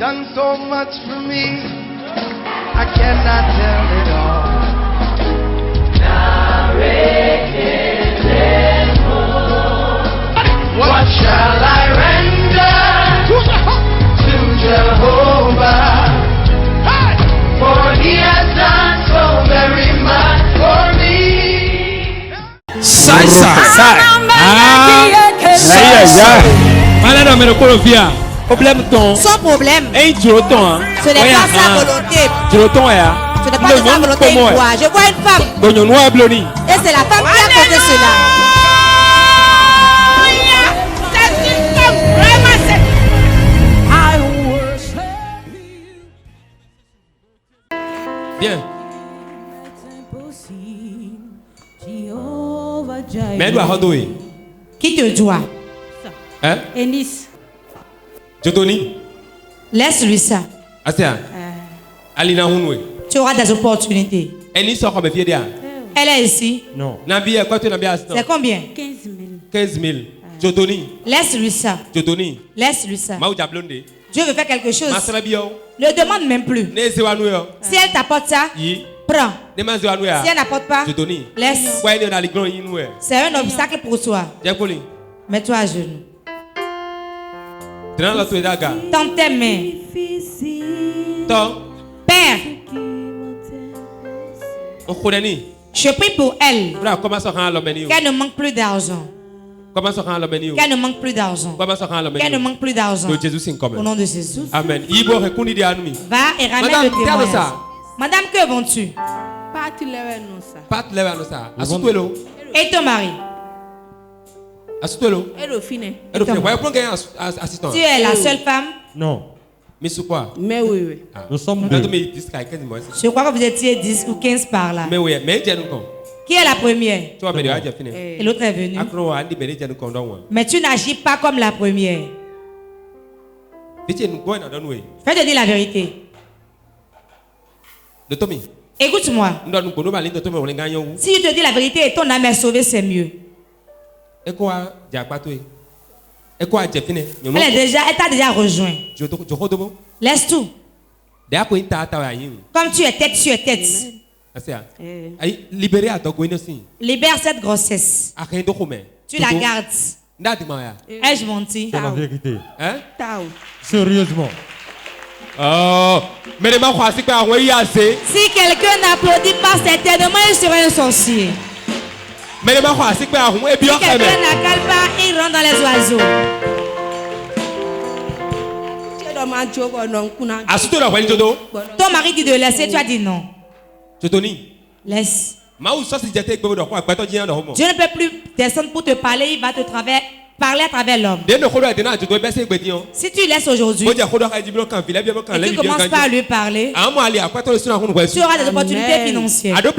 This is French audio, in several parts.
done so much for me, I cannot tell it all. What shall I render to Jehovah? For he has done so very much for me. Sai. Malade, mais le colofia. Problème ton. Sans problème. Et tu ton. Ce n'est pas sa volonté. Tu ton ya. Ce n'est pas de sa volonté. Je vois une femme. Et c'est la femme qui a causé cela. Bien. Mais elle doit rendre. Qui te doit? Hein? Ennis. Jotoni. Laisse-lui ça. Astia. Alina Hunwe. Tu auras des opportunités. Ennis sort comme fier dia. Elle est ici. Non. Nabia, quoi tu n'as c'est combien? 15 000. 15 000. Jotoni. Laisse-lui ça. Jotoni. Laisse-lui ça. Maou Jablonde. Dieu veut faire quelque chose. Masrabio. Ne demande même plus. Si elle t'apporte ça, prends. Si elle n'apporte pas, laisse. C'est un obstacle pour toi. Mets-toi à genoux. Tends tes mains. Père, je prie pour elle. Qu'elle ne manque plus d'argent. Qu'elle ne manque plus d'argent. Qu'elle ne manque plus d'argent. Au nom de Jésus. Amen. Va et ramène le témoignage. Madame, que vends-tu? Et ton mari? Tu es la seule femme? Non. Mais c'est quoi? Mais oui. Nous sommes deux. Je crois que vous étiez 10 ou 15 par là. Mais oui, mais qui est la première? Et l'autre est venue. Mais tu n'agis pas comme la première. Je vais te dire la vérité. Écoute-moi. Si je te dis la vérité et ton âme est sauvée, c'est mieux. Elle t'a déjà rejoint. Laisse tout. Comme tu es tête, tu es tête. Libère cette grossesse. Tu la gardes. Ai-je menti? C'est la vérité. Hein? Sérieusement. Oh, mais si quelqu'un n'applaudit pas, certainement il sera un sorcier. Si quelqu'un n'accale pas, il rentre dans les oiseaux. Ton mari dit de laisser, tu as dit non. Laisse. Dieu ne peut plus descendre pour te parler, il va te parler à travers l'homme. Si tu laisses aujourd'hui, et tu commences pas à lui parler, tu auras des opportunités financières. Tu as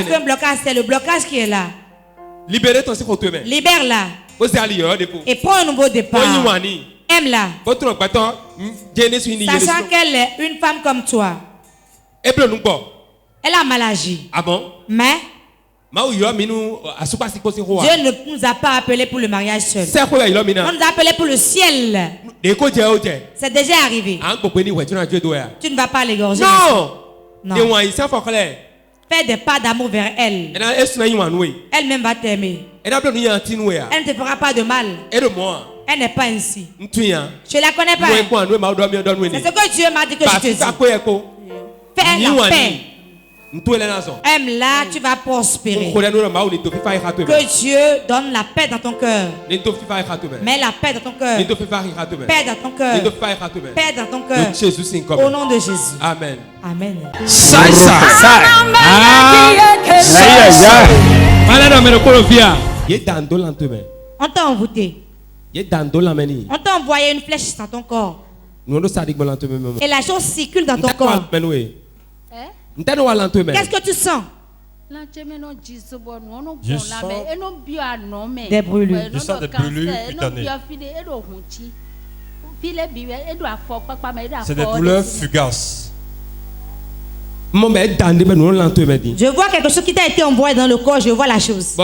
fait un blocage, c'est le blocage qui est là. Libère-la. Et prends un nouveau départ. Aime-la. Sachant qu'elle est une femme comme toi. Elle a mal agi. Ah bon? Mais Dieu ne nous a pas appelés pour le mariage seul. On nous a appelés pour le ciel. C'est déjà arrivé. Tu ne vas pas l'égorger. Non. Fais des pas d'amour vers elle. Elle-même va t'aimer. Elle ne te fera pas de mal. Elle n'est pas ainsi. Je la connais pas. C'est ce que Dieu m'a dit que je te dis. Fais la paix. Aime-la, tu vas prospérer. Que Dieu donne la paix dans ton cœur. Mets la paix dans ton cœur. Paix dans ton cœur. Paix dans ton cœur. Au nom de Jésus. Amen. Amen. On t'a envoûté. On t'a envoyé une flèche dans ton corps. Et la chose circule dans ton corps. Qu'est-ce que tu sens? Je sens des brûlures. Je sens des brûlures cutanées. C'est des douleurs fugaces. Je vois quelque chose qui t'a été envoyé dans le corps, je vois la chose.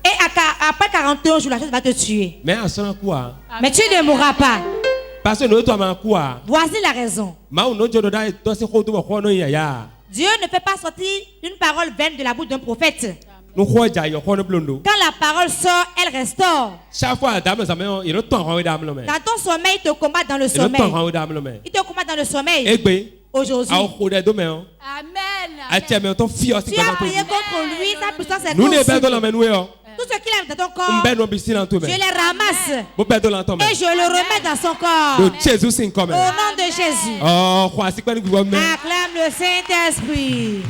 Et après 41 jours, la chose va te tuer. Mais à son quoi? Mais tu ne mourras pas. Parce que nous sommes quoi? Voici la raison. Dieu ne fait pas sortir une parole vaine de la bouche d'un prophète. Quand la parole sort, elle restaure. Quand ton sommeil te combat dans le sommeil, il te combat dans le sommeil. Aujourd'hui, Amen. tu as prié contre lui, sa puissance est conçue. Tout ce qu'il a dans ton corps, je les ramasse et je le remets dans son corps. Au nom de Jésus. Acclame le Saint-Esprit.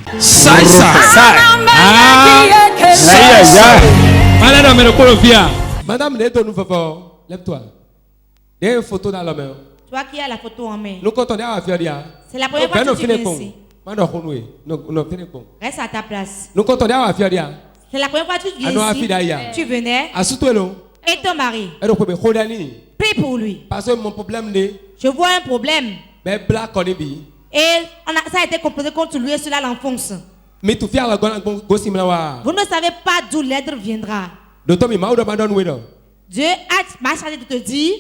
Madame, lève-toi. Il y a une photo dans la main. Toi qui as la photo en main. C'est la première fois que tu viens ici. Reste à ta place. C'est la première fois que tu viens ici. Tu venais. Et ton mari. Prie pour lui. Je vois un problème. Et ça a été composé contre lui et cela l'enfonce. Vous ne savez pas d'où l'aide viendra. Dieu m'a chargé de te dire.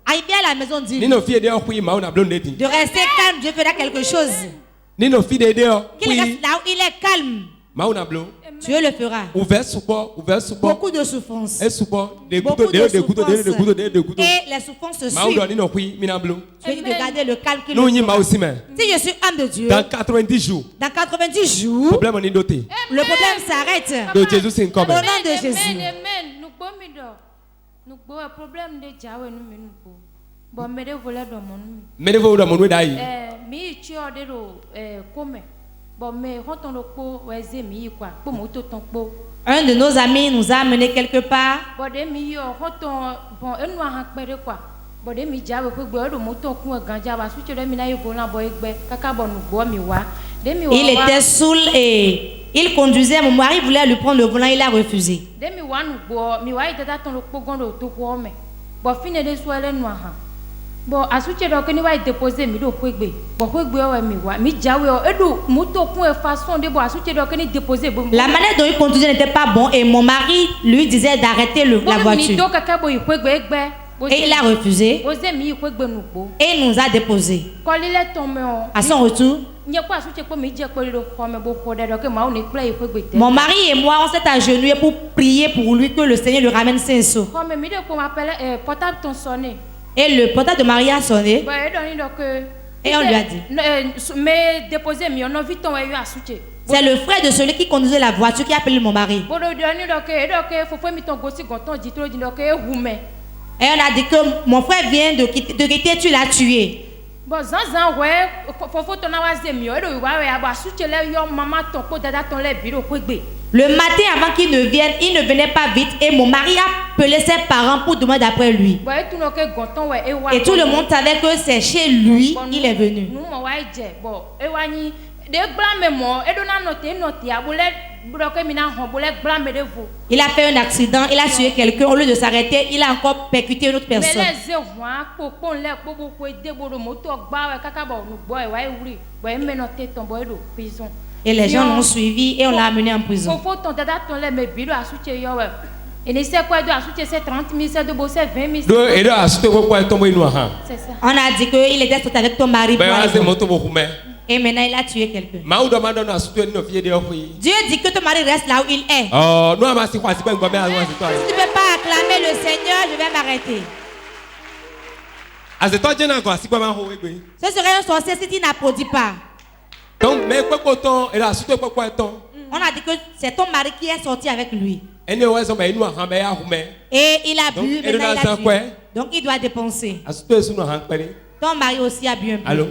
Aille bien à la maison de Dieu. De rester calme, Dieu fera quelque chose. Qu'il reste là où il est calme. Dieu le fera. Beaucoup de souffrance. Beaucoup de souffrance. Et les souffrances se suivent. Tu veux garder le calme qu'il le fera. Si je suis homme de Dieu, dans 90 jours, le problème s'arrête. Au nom de Jésus. Nous avons un problème de Jawa nous bon mais voler dans mon mi tu as des comme bon mais quand on le po ouais mi quoi pour moto ton po. Un de nos amis nous a amené quelque part. Bon de mi yo quand bon un noir en quoi bon de mi Jawa pour boire le moto ku ganja ba su tu de mi na yo volant boy gbe kaka bon nous boire mi wa de mi il était saoul et il conduisait, mon mari voulait lui prendre le volant, il a refusé. Bon, à ce que nous avons déposé, nous la manière dont il conduisait n'était pas bon et mon mari lui disait d'arrêter la voiture. Et il a refusé. Et il nous a déposé. À son retour, mon mari et moi, on s'est agenouillés pour prier pour lui que le Seigneur lui ramène sain et sauf. Et le portable de Marie a sonné. Et on lui a dit. C'est le frère de celui qui conduisait la voiture qui a appelé mon mari. Et on a dit que mon frère vient de quitter, tu l'as tué. Le matin avant qu'il ne vienne, il ne venait pas vite et mon mari a appelé ses parents pour demander après lui. Et tout le monde savait que c'est chez lui qu'il est venu. Il a fait un accident, il a tué quelqu'un, au lieu de s'arrêter, il a encore percuté une autre personne. Et les gens l'ont suivi et on l'a amené en prison. On a dit qu'il était sorti avec ton mari. Et maintenant il a tué quelqu'un. Dieu dit que ton mari reste là où il est. Si tu ne peux pas acclamer le Seigneur, je vais m'arrêter. Ce serait un sorcier si tu n'applaudis pas. On a dit que c'est ton mari qui est sorti avec lui. Et il a bu, maintenant il a tué. Donc il doit dépenser. Ton mari aussi a bu un peu. Allô?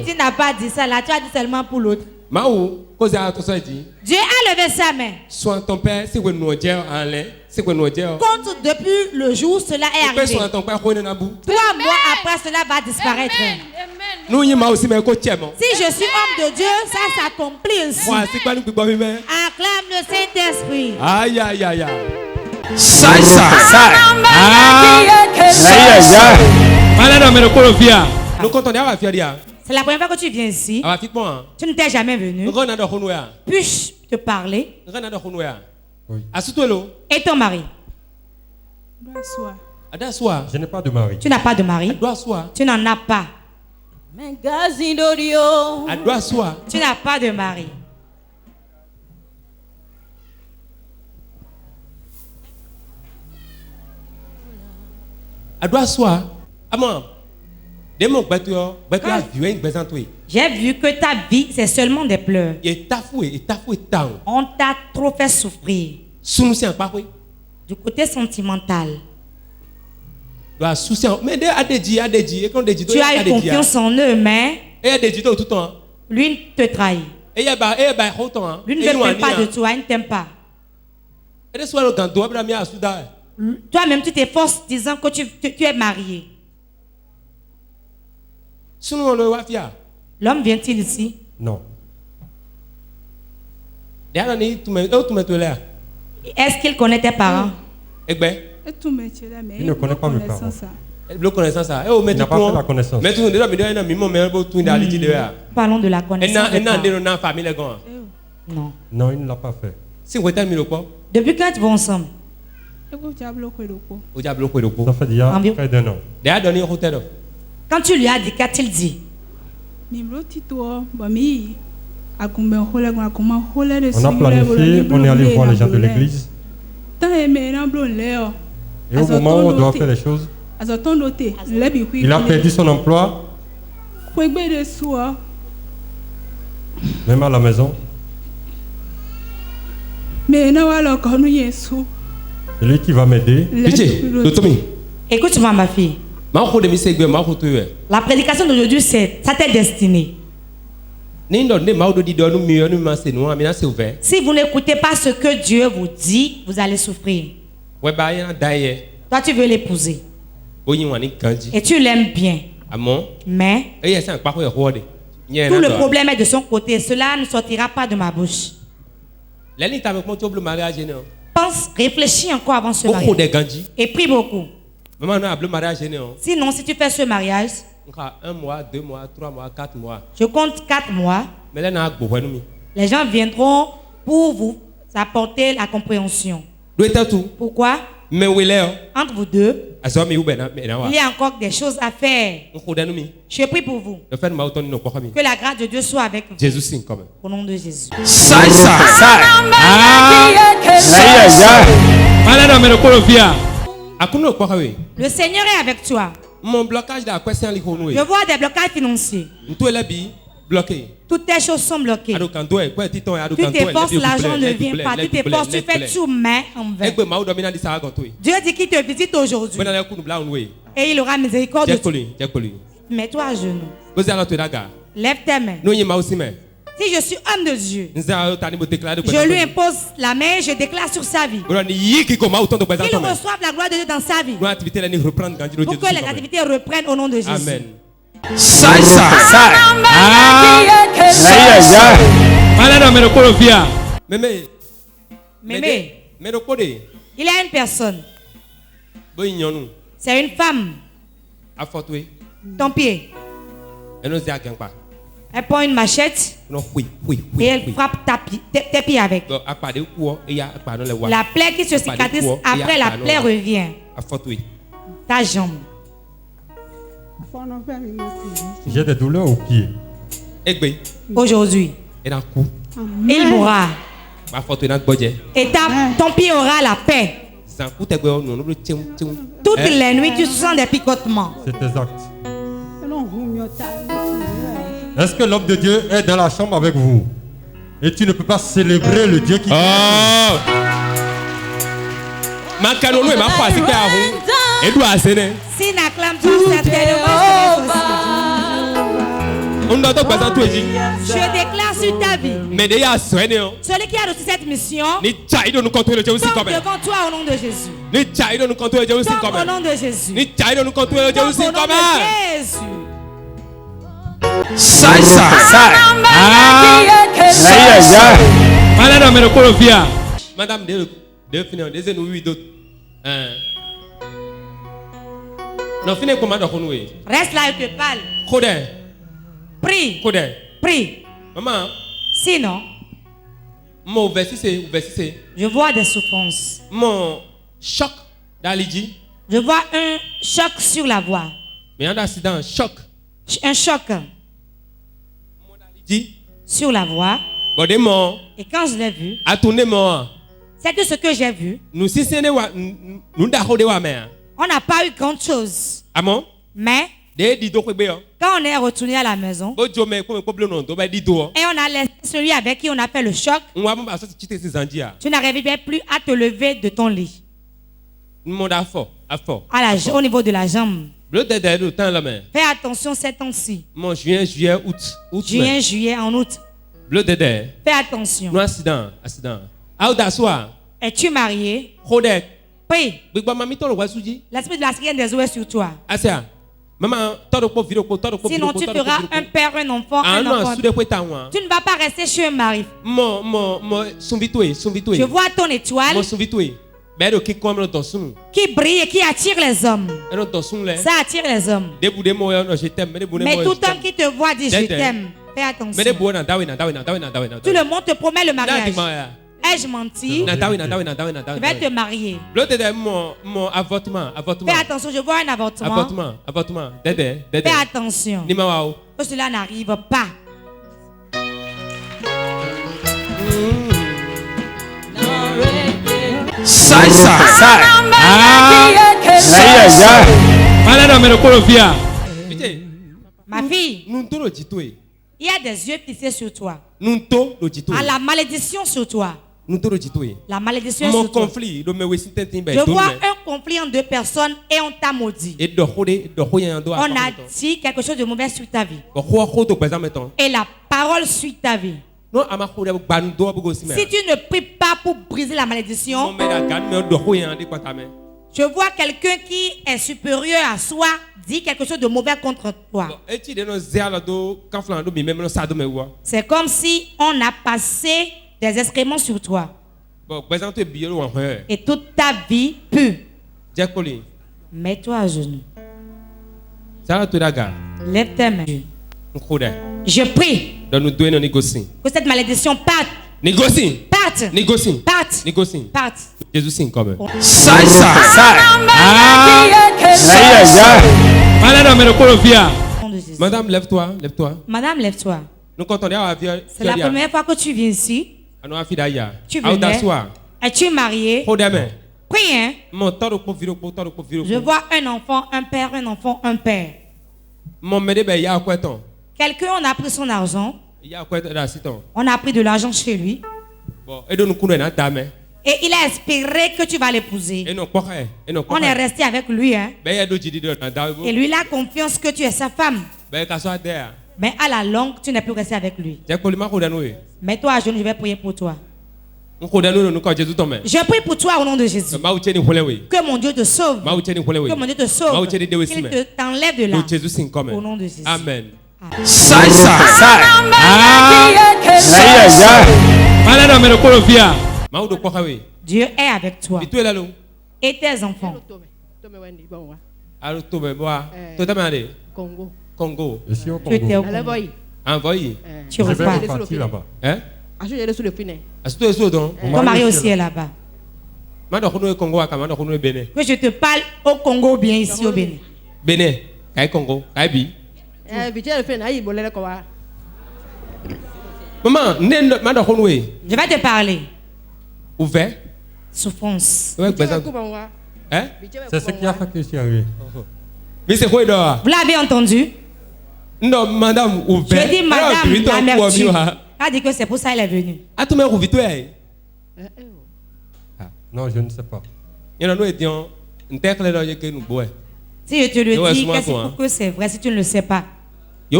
Tu n'as pas dit ça là, tu as dit seulement pour l'autre. Dieu a levé sa main. Compte depuis le jour où cela est arrivé. 3 mois après, cela va disparaître. Si je suis homme de Dieu, ça s'accomplit ainsi. Acclame le Saint-Esprit. Aïe, aïe, aïe, aïe. C'est la première fois que tu viens ici. Tu ne t'es jamais venu. Puis-je te parler? Oui. Et ton mari? Je n'ai pas de mari. Tu n'as pas de mari? Tu n'en as pas. Tu n'as pas de mari. J'ai vu que ta vie, c'est seulement des pleurs. On t'a trop fait souffrir. Du côté sentimental. Tu as eu confiance en eux, mais lui te trahit. Lui ne veut même pas de toi, il ne t'aime pas. Toi-même, tu t'efforces disant que tu es marié. L'homme vient-il ici? Non. Est-ce qu'il connaît tes parents? Il ne connaît pas mes parents. Il n'a pas fait la connaissance. Parlons de la connaissance. Non. Non, il ne l'a pas fait. Depuis quand ils vont ensemble? Ça fait déjà près d'un an. Quand tu lui as dit, qu'a-t-il dit? On a planifié, on est allé voir les gens de l'église. Et au moment où on doit faire les choses, il a perdu son emploi. Même à la maison. C'est lui qui va m'aider. Écoute-moi, ma fille. La prédication d'aujourd'hui, c'est ça t'est destiné. Si vous n'écoutez pas ce que Dieu vous dit, vous allez souffrir. Toi, tu veux l'épouser. Et tu l'aimes bien. Mais tout le problème est de son côté. Cela ne sortira pas de ma bouche. Pense, réfléchis encore avant ce mariage. Et prie beaucoup. Sinon, si tu fais ce mariage, 1 mois, 2 mois, 3 mois, 4 mois. Je compte 4 mois. Les gens viendront pour vous apporter la compréhension. Pourquoi? Entre vous deux, il y a encore des choses à faire. Je prie pour vous. Que la grâce de Dieu soit avec vous. Au nom de Jésus. Le Seigneur est avec toi. Je vois des blocages financiers. Toutes tes choses sont bloquées. Tu t'efforces, l'argent ne vient pas. Tu t'efforces, tu fais tout, mais en vain. Dieu dit qu'il te visite aujourd'hui. Et il aura miséricorde de toi. Mets-toi à genoux. Lève tes mains. Si je suis homme de Dieu, je lui impose la main et je déclare sur sa vie qu'il reçoive la gloire de Dieu dans sa vie. Pour que les activités reprennent au nom de Jésus. Amen. Mémé, il y a une personne. C'est une femme. Ton pied. Elle prend une machette et elle frappe tes pieds avec. La plaie qui se cicatrise, après la plaie revient. Ta jambe. J'ai des douleurs aux pieds. Aujourd'hui, il mourra. Et ton pied aura la paix. Toutes les nuits, tu sens des picotements. C'est exact. Est-ce que l'homme de Dieu est dans la chambre avec vous? Et tu ne peux pas célébrer le Dieu qui... S'il n'acclame pas certainement, je déclare sur ta vie. Celui qui a reçu cette mission tombe devant toi au nom de Jésus. Tombe au nom de Jésus. Tombe au nom de Jésus. Madame, reste là et te parle. Prie. Prie. Maman. Sinon, mon verset. Je vois des souffrances. Mon choc d'Alidji. Je vois un choc sur la voie. Mais un accident, choc. Un choc. Sur la voie. Et quand je l'ai vu, c'est que ce que j'ai vu, on n'a pas eu grand chose. Mais quand on est retourné à la maison et on a laissé celui avec qui on a fait le choc, tu n'arrivais plus à te lever de ton lit. Au niveau de la jambe. Fais attention ces temps-ci. Juin, juillet, août. Juin, juillet, en août. Fais attention. Es-tu marié? Prie. L'esprit de la sirène des eaux est sur toi. Sinon tu feras un père, un enfant, un enfant. Tu ne vas pas rester chez un mari. Je vois ton étoile qui brille et qui attire les hommes. Ça attire les hommes. Mais tout homme qui te voit dit je t'aime. Fais attention. Tout le monde te promet le mariage. Ai-je menti? Je vais te marier. Fais attention, je vois un avortement. Fais attention. Que cela n'arrive pas. Ma fille, il y a des yeux fixés sur toi. À la malédiction sur toi. La malédiction sur toi. Je vois un conflit entre deux personnes et on t'a maudit. On a dit quelque chose de mauvais sur ta vie. Et la parole suit ta vie. Si tu ne pries pas pour briser la malédiction, je vois quelqu'un qui est supérieur à soi dit quelque chose de mauvais contre toi. C'est comme si on a passé des excréments sur toi. Et toute ta vie pue. Mets-toi à genoux. Lève tes mains. Je prie que cette malédiction parte. Parte. Jésus signe comme. Madame, lève-toi. Madame, lève-toi. C'est la première fois que tu viens ici. Tu venais. Es-tu marié? Prie, hein? Je vois un enfant, un père, un enfant, un père. Quelqu'un, on a pris son argent. On a pris de l'argent chez lui. Et il a espéré que tu vas l'épouser. On est resté avec lui. Hein? Et lui, il a confiance que tu es sa femme. Mais à la longue, tu n'es plus resté avec lui. Mets-toi à genoux, je vais prier pour toi. Je prie pour toi au nom de Jésus. Que mon Dieu te sauve. Que mon Dieu te sauve. Qu'il t'enlève de là. Au nom de Jésus. Amen. Dieu est avec toi. Et tes enfants. Congo. Je suis au Tu étais au Congo. Congo. Envoyé. Tu Je vais repars. partir là-bas. Hein? Ton mari aussi est là-bas. Que je te parle au Congo ou bien ici au Bénin. Bénin. Congo. Maman, je vais te parler. Ouvert. Souffrance. Hein? C'est ce qui a fait que je suis arrivé. Mais c'est quoi là? Vous l'avez entendu? Non, madame, ouvert. Je dis madame, l'amertume. Elle a dit que c'est pour ça qu'elle est venue. Non, je ne sais pas. Si je te le dis, qu'est-ce que c'est vrai si tu ne le sais pas? Ils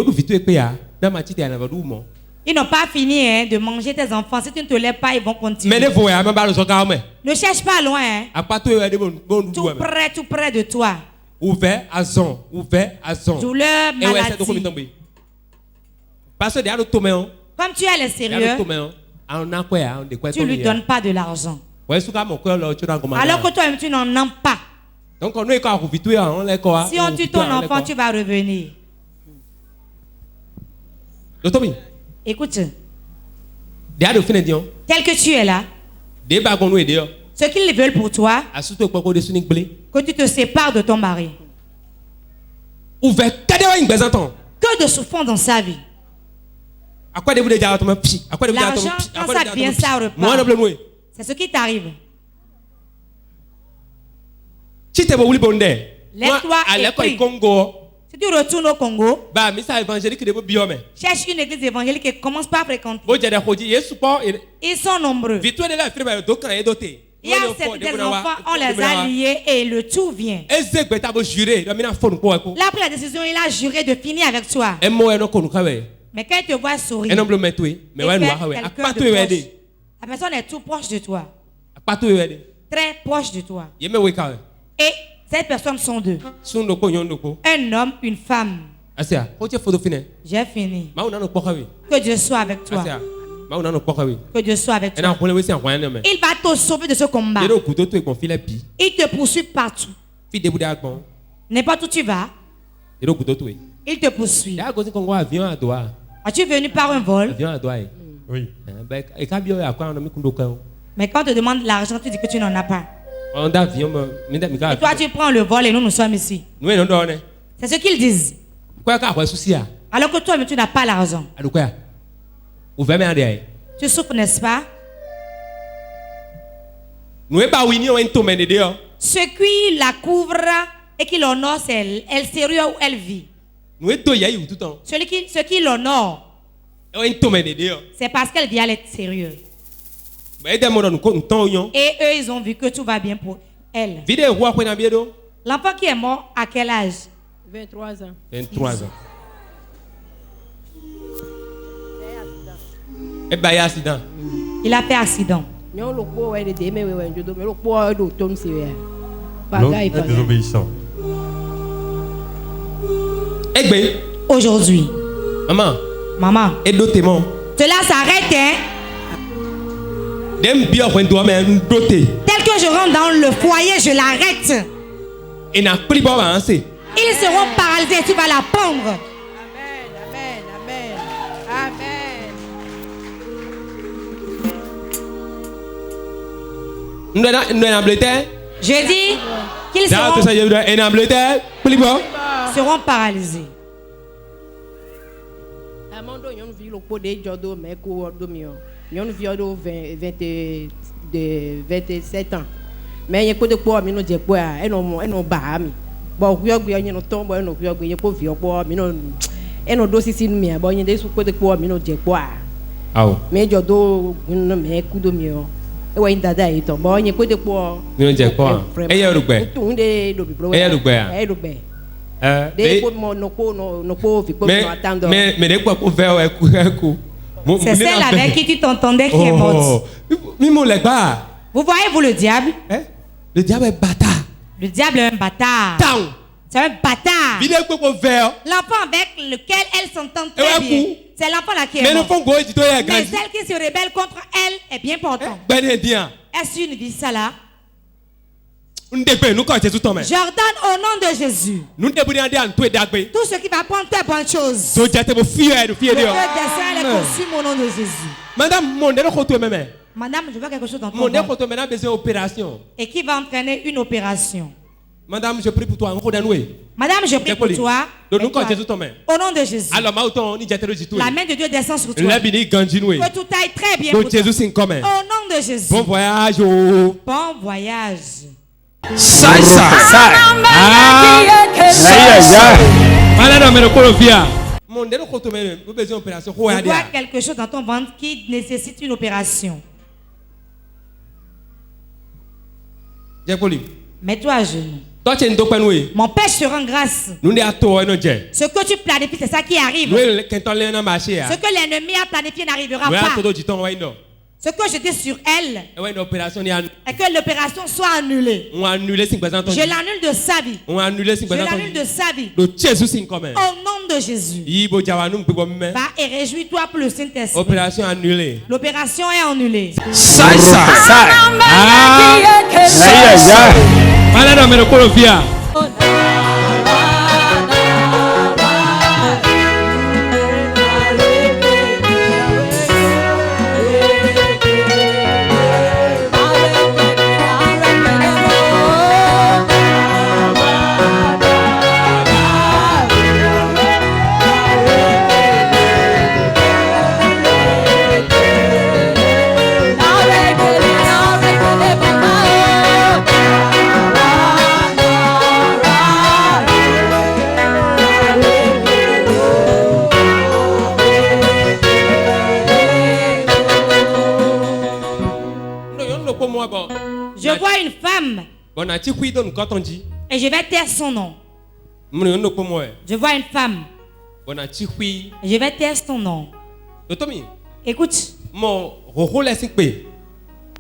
n'ont pas fini hein, de manger tes enfants. Si tu ne te lèves pas, ils vont continuer. Ne cherche pas loin. Hein. Tout près de toi. Ouvert à zon. Douleur, maladie. Comme tu as les sérieux, tu ne lui donnes pas de l'argent. Alors que toi-même, tu n'en as pas. Si on tue ton enfant, tu vas revenir. Écoute. Tel que tu es là. Ce qu'ils veulent pour toi, que tu te sépares de ton mari. Que de souffrance dans sa vie. L'argent, quand ça vient, ça repart. C'est ce qui t'arrive. Lève-toi et prie. Si tu retournes au Congo, cherche une église évangélique et commence par fréquenter. Ils sont nombreux. Il y a certains enfants, on les a liés et le tout vient. Là, après la décision, il a juré de finir avec toi. Mais quand il te voit sourire, la personne est tout proche de toi. Très proche de toi. Et ces personnes sont deux. Un homme, une femme. J'ai fini. Que Dieu soit avec toi. Que Dieu soit avec toi. Il va te sauver de ce combat. Il te poursuit partout. N'importe où tu vas, il te poursuit. Es-tu venu par un vol? Oui. Mais quand on te demande l'argent, tu dis que tu n'en as pas. Et toi, tu prends le vol et nous sommes ici. C'est ce qu'ils disent. Alors que toi, tu n'as pas l'argent. Tu souffres, n'est-ce pas? Ce qui la couvre et qui l'honore, c'est elle sérieux où elle vit. Ce qui l'honore, c'est parce qu'elle vient être sérieuse. Et eux, ils ont vu que tout va bien pour elle. L'enfant qui est mort, à quel âge? 23 ans. 23 ans. Il a fait accident. L'homme est désobéissant. Aujourd'hui, maman, cela s'arrête, hein? Tel que je rentre dans le foyer, je l'arrête. Ils seront paralysés, tu vas la pendre. Amen, amen, amen, amen. Je dis qu'ils seront paralysés. De 27 ans. Mais il y a de quoi, mais nous disons quoi, et non bahami. Bon, we are going to tomb, and we are going to go for me. Et non dossier in me, but in this quoi de quoi, mais nous disons quoi. Mais je dois nous mettre coup de mieux. Et ouais, dada est en bon, il y a quoi de quoi. Nous disons quoi. Et il y a le bain. Et il y a le bain. C'est celle avec qui tu t'entendais qui est morte. Vous voyez, vous, le diable? Le diable est bâtard. Le diable est un bâtard. C'est un bâtard. L'enfant avec lequel elle s'entend très bien. C'est l'enfant là qui est mort. Mais celle qui se rebelle contre elle est bien portante. Est-ce une vie ça là? J'ordonne au nom de Jésus. Tout ce qui va prendre tes bonnes choses. Le dessein les consume au nom de Jésus. Madame, je vois quelque chose dans ton ventre. Et qui va entraîner une opération. Madame, je prie pour toi. Madame, je prie pour toi. Au nom de Jésus. La main de Dieu descend sur toi. Que tout aille très bien pour toi. Au nom de Jésus. Bon voyage. Bon voyage. Je vois quelque chose dans ton ventre qui nécessite une opération. Mets-toi à genoux. Mon Père, je te rends grâce. Ce que tu planifies, c'est ça qui arrive. Ce que l'ennemi a planifié n'arrivera pas. Ce que je dis sur elle est que l'opération soit annulée. Je l'annule de sa vie. Je l'annule de sa vie. Au nom de Jésus. Va et réjouis-toi pour le Saint-Esprit. Opération annulée. L'opération est annulée. Et je vais taire son nom. Je vois une femme. Et je vais taire son nom. Écoute.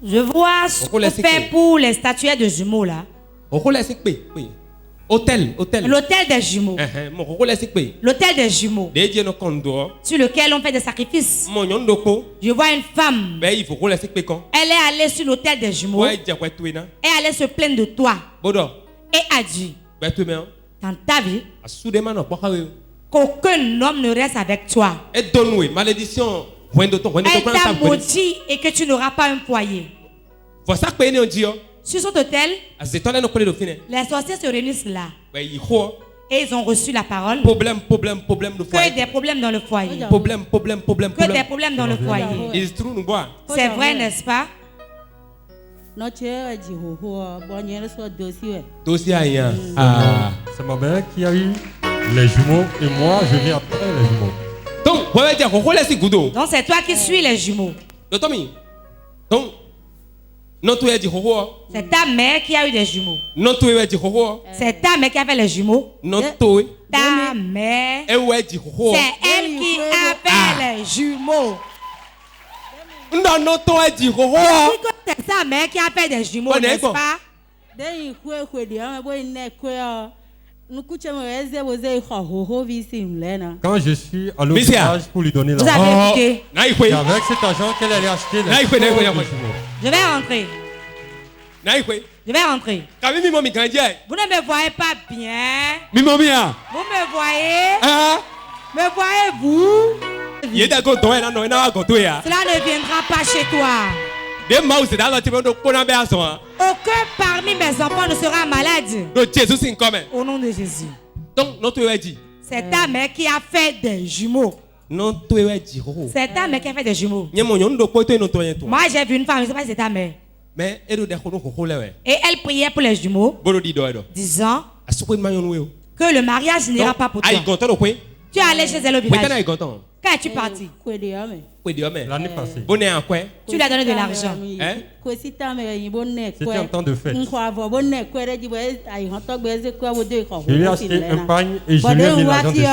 Je vois ce qu'on fait pour les statuettes de jumeaux là. L'hôtel des jumeaux. L'hôtel des jumeaux. Sur lequel on fait des sacrifices. Je vois une femme. Elle est allée sur l'hôtel des jumeaux. Et allait se plaindre de toi. Et a dit, dans ta vie, qu'aucun homme ne reste avec toi. Elle t'a maudit et que tu n'auras pas un foyer. Sur cet hôtel, les sorciers se réunissent là. Et ils ont reçu la parole. Que des problèmes dans le foyer. Que des problèmes dans le foyer. C'est vrai, n'est-ce pas? C'est ma mère qui a eu les jumeaux et moi je viens après les jumeaux. Donc c'est toi qui suis les jumeaux. C'est ta mère qui a eu des jumeaux. C'est ta mère qui a fait les jumeaux. Ta mère, c'est elle qui a fait les jumeaux. C'est sa mère qui a fait des jumeaux, n'est-ce pas? Quand je suis à l'hôpital pour lui donner l'argent, c'est avec cet argent qu'elle allait acheter les jumeaux. Je vais rentrer. Je vais rentrer. Vous ne me voyez pas bien. Vous me voyez? Me voyez-vous? Cela ne viendra pas chez toi. Aucun parmi mes enfants ne sera malade. Au nom de Jésus. C'est ta mère qui a fait des jumeaux. C'est ta mère qui a fait des jumeaux. Moi j'ai vu une femme, je ne sais pas si c'est ta mère. Et elle priait pour les jumeaux, disant que le mariage n'ira pas pour toi. Tu es allé chez elle au village. Quand es-tu parti? L'année passée. Tu lui as donné de l'argent. C'était un temps de fête. Je lui ai acheté un pagne et je lui ai mis l'argent dessus.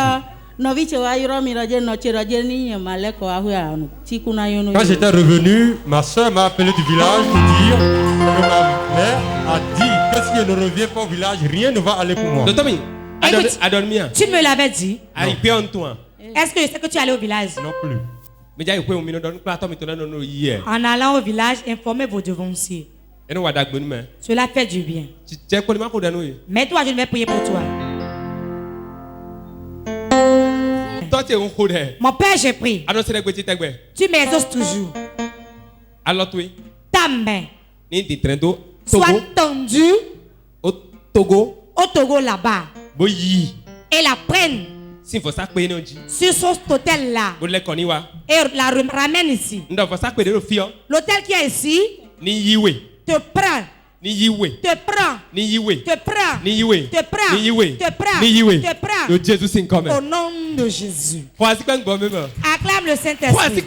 Quand j'étais revenu, ma soeur m'a appelé du village pour dire que ma mère a dit que si elle ne revient pas au village, rien ne va aller pour moi. Écoute, tu me l'avais dit. Est-ce que je sais que tu allais au village? Non plus. En allant au village, informez vos devanciers. Cela fait du bien. Mais toi, je ne vais prier pour toi. Mon père, j'ai pris. Tu m'exauces toujours. Ta main soit tendue au Togo là-bas. Et la prenne sur son hôtel là. Et la ramène ici. L'hôtel qui est ici te prend. Te prend. Te prend. Te prend. Au nom de Jésus. Acclame le Saint-Esprit.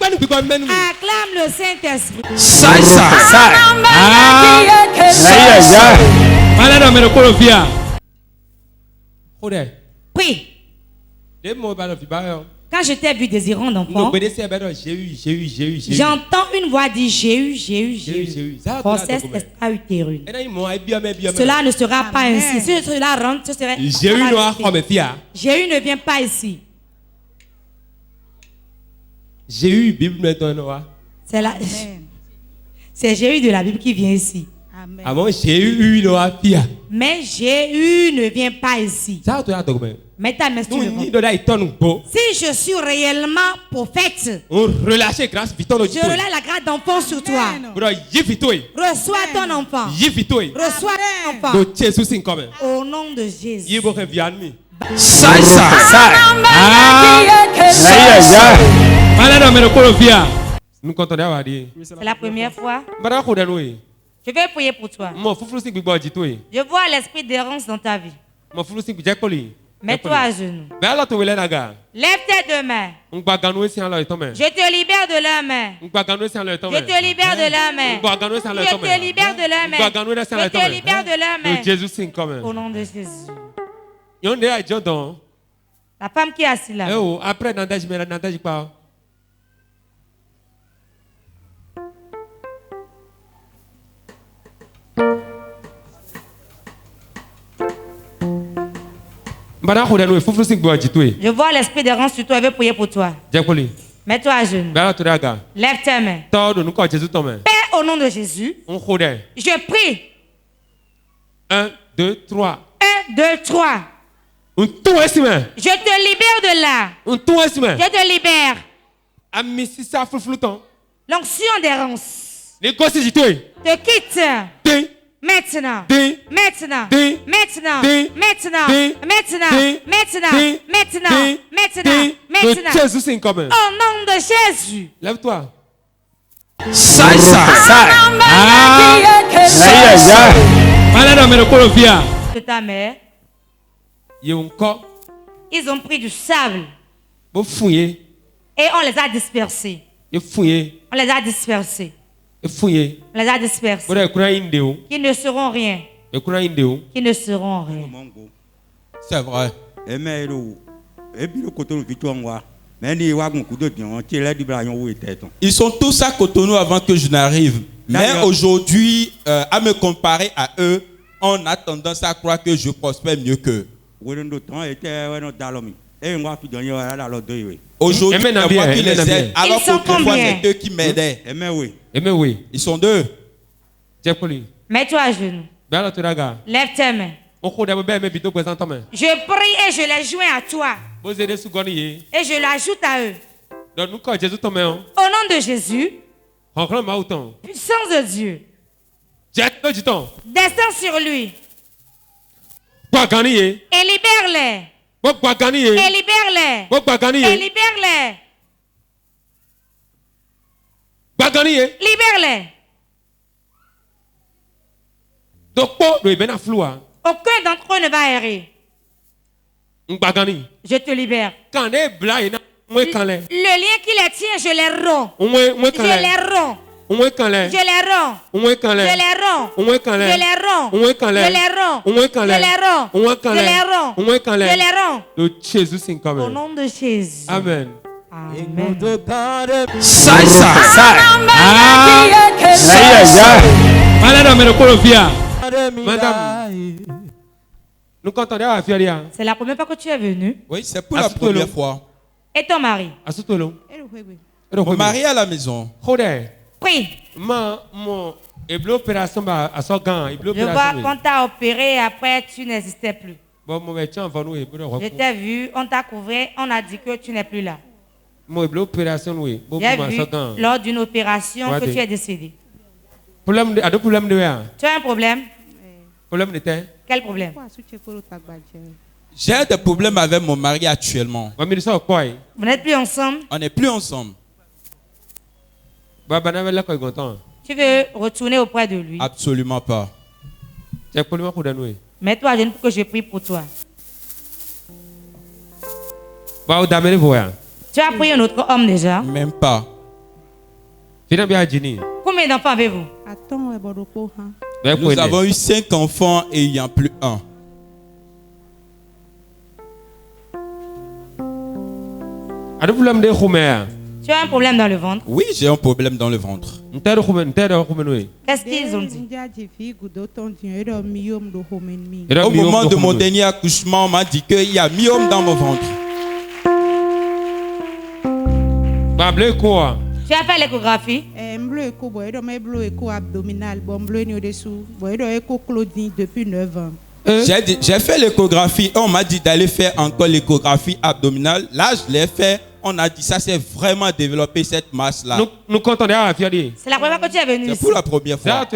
Acclame le Saint-Esprit. Prie. Quand je t'ai vu désirant d'enfant, j'entends une voix dire j'ai eu. Grossesse extra-utérine. Cela ne sera pas ainsi. Si cela rentre, ce serait. J'ai eu ne vient pas ici. J'ai eu Bible c'est Jéhu de la Bible qui vient ici. Mais Jéhu ne vient pas ici. Mets ta main sur le ventre. Si je suis réellement prophète, je relâche la grâce d'enfant sur toi. Reçois ton enfant. Reçois ton enfant. Au nom de Jésus. C'est la première fois. Je vais prier pour toi. Je vois l'esprit d'errance dans ta vie. Mets-toi à genoux. Lève tes deux mains. Je te libère de la main. Je te libère de la main. Je te libère de la main. Je te libère de la main. Au nom de Jésus. La femme qui est assise là. Après, je vois l'esprit d'errance sur toi. Je vais prier pour toi. Mets-toi à genoux. Lève tes mains. Père, au nom de Jésus, je prie. 1, 2, 3. 1, 2, 3. Je te libère de là. Je te libère. L'onction d'errance te quitte. Maintenant. Maintenant. Maintenant. Maintenant. Maintenant. Au nom de Jésus. Lève-toi. De ta mère. Ils ont pris du sable. Et on les a dispersés. On les a dispersés. On les a dispersés. Qui ne seront rien. Qui ne seront rien. C'est vrai. Ils sont tous à Cotonou avant que je n'arrive. Mais aujourd'hui, à me comparer à eux, on a tendance à croire que je prospère mieux qu'eux. Aujourd'hui, c'est moi qui les aide, alors qu'autrefois, c'est eux qui m'aidaient. Ils sont deux. Mets-toi à genoux. Lève tes mains. Je prie et je les joins à toi. Et je l'ajoute à eux. Au nom de Jésus, puissance de Dieu, descends sur lui. Et libère-les. Et libère-les. Et libère-les. Libère-les. Aucun d'entre eux ne va errer. Je te libère. Le lien qui les tient, je les romps. Je les romps. Je les romps. Je les romps. Je les romps. Je les romps. Je les romps. Je les romps. Au nom de Jésus. Amen. Amen. Madame, nous comptons à Fiaria. C'est la première fois que tu es venu. Oui, c'est pour la première fois. Et ton mari? Mon mari à la maison. Prie. Je vois qu'on t'a opéré et après tu n'existais plus. Je t'ai vu, on t'a couvert, on a dit que tu n'es plus là. J'ai vu lors d'une opération que tu es décédé. Tu as un problème? Quel problème? J'ai des problèmes avec mon mari actuellement. Vous n'êtes plus ensemble? On n'est plus ensemble. Tu veux retourner auprès de lui? Absolument pas. Mets-toi à genoux pour que je prie pour toi. Tu as pris un autre homme déjà? Même pas. Combien d'enfants avez-vous? Nous avons eu 5 enfants et il n'y en a plus un. Tu as un problème dans le ventre? Oui, j'ai un problème dans le ventre. Qu'est-ce qu'ils ont dit? Au moment de mon dernier accouchement, on m'a dit qu'il y a myome dans mon ventre. Tu as fait l'échographie? Depuis 9 ans. J'ai fait l'échographie. On m'a dit d'aller faire encore l'échographie abdominale. Là, je l'ai fait. On a dit ça, c'est vraiment développé cette masse-là. Nous comptons à Fiaria. C'est la première fois que tu es venu ici. C'est pour la première fois.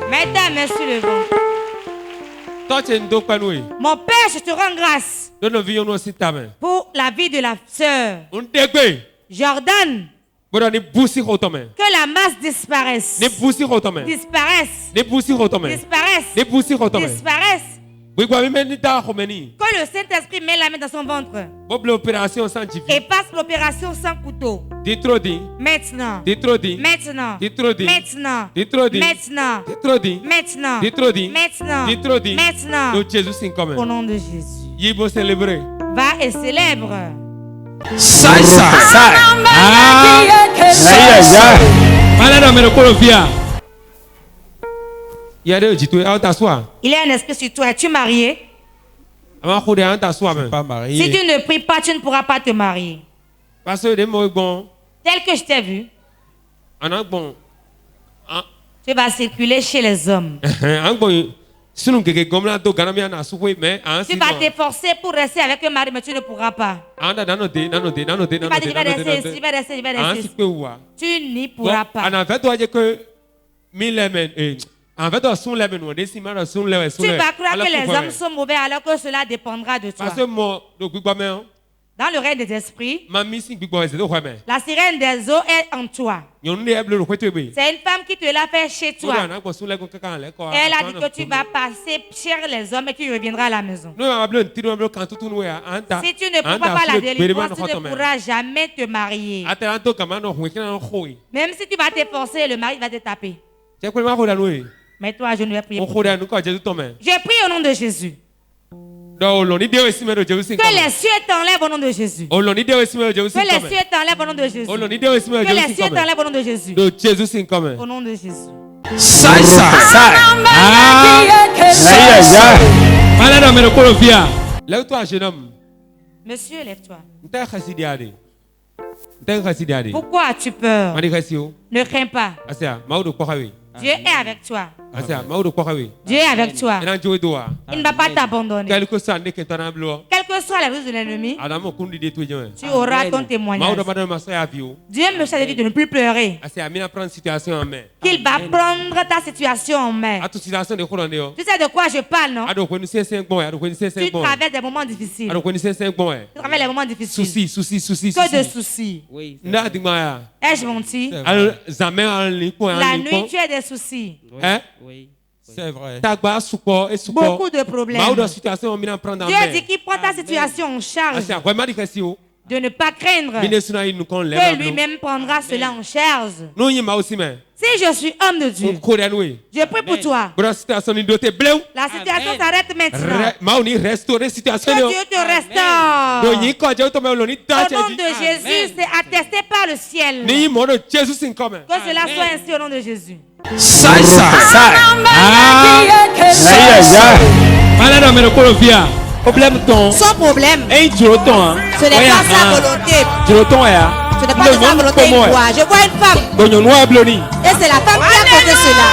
Mets ta main sur le ventre. Mon Père, je te rends grâce pour la vie de la sœur. J'ordonne que la masse disparaisse. Disparaisse. Disparaisse. Disparaisse. Quand le Saint-Esprit met la main dans son ventre et passe l'opération sans couteau. Maintenant. Maintenant. Maintenant. Maintenant. Maintenant. Maintenant. Au nom de Jésus. Va et célèbre. Il y a un esprit sur toi. Es-tu marié? Je ne suis pas marié. Si tu ne pries pas, tu ne pourras pas te marier. Parce que tel que je t'ai vu, tu vas circuler chez les hommes. Tu vas t'efforcer pour rester avec un mari, mais tu ne pourras pas. Tu vas rester. Tu n'y pourras pas. Tu vas croire que les hommes sont mauvais alors que cela dépendra de toi. Dans le règne des esprits, la sirène des eaux est en toi. C'est une femme qui te l'a fait chez toi. Elle a dit que tu vas passer chez les hommes et tu reviendras à la maison. Si tu ne prends pas la délivrance, tu ne pourras jamais te marier. Même si tu vas t'efforcer, le mari va te taper. Mais toi, je ne vais prier pour toi. Je prie au nom de Jésus. Que les cieux t'enlèvent au nom de Jésus. Que les cieux t'enlèvent au nom de Jésus. Que les cieux t'enlèvent au nom de Jésus. Au nom de Jésus. Lève-toi, jeune homme. Monsieur, lève-toi. Pourquoi as-tu peur? Ne crains pas. Dieu est avec toi. Dieu est avec toi. Il ne va pas t'abandonner. Quelle que soit la ruse de l'ennemi, tu auras ton témoignage. Dieu me dit de ne plus pleurer. Qu'il va prendre ta situation en main. Tu sais de quoi je parle, non? Tu traverses des moments difficiles. Tu traverses les moments difficiles. Que de soucis. Ai-je menti? La nuit, tu as des soucis. Oui. C'est vrai. Beaucoup de problèmes. Dieu dit qu'il prend ta situation en charge. De ne pas craindre. Que lui-même prendra cela en charge. Si je suis homme de Dieu, je prie pour toi. La situation s'arrête maintenant. Que Dieu te restaure. Au nom de Jésus, c'est attesté par le ciel. Que cela soit ainsi au nom de Jésus. Son problème, ce n'est pas sa volonté. Ce n'est pas de sa volonté. Je vois une femme. Et c'est la femme qui a causé cela.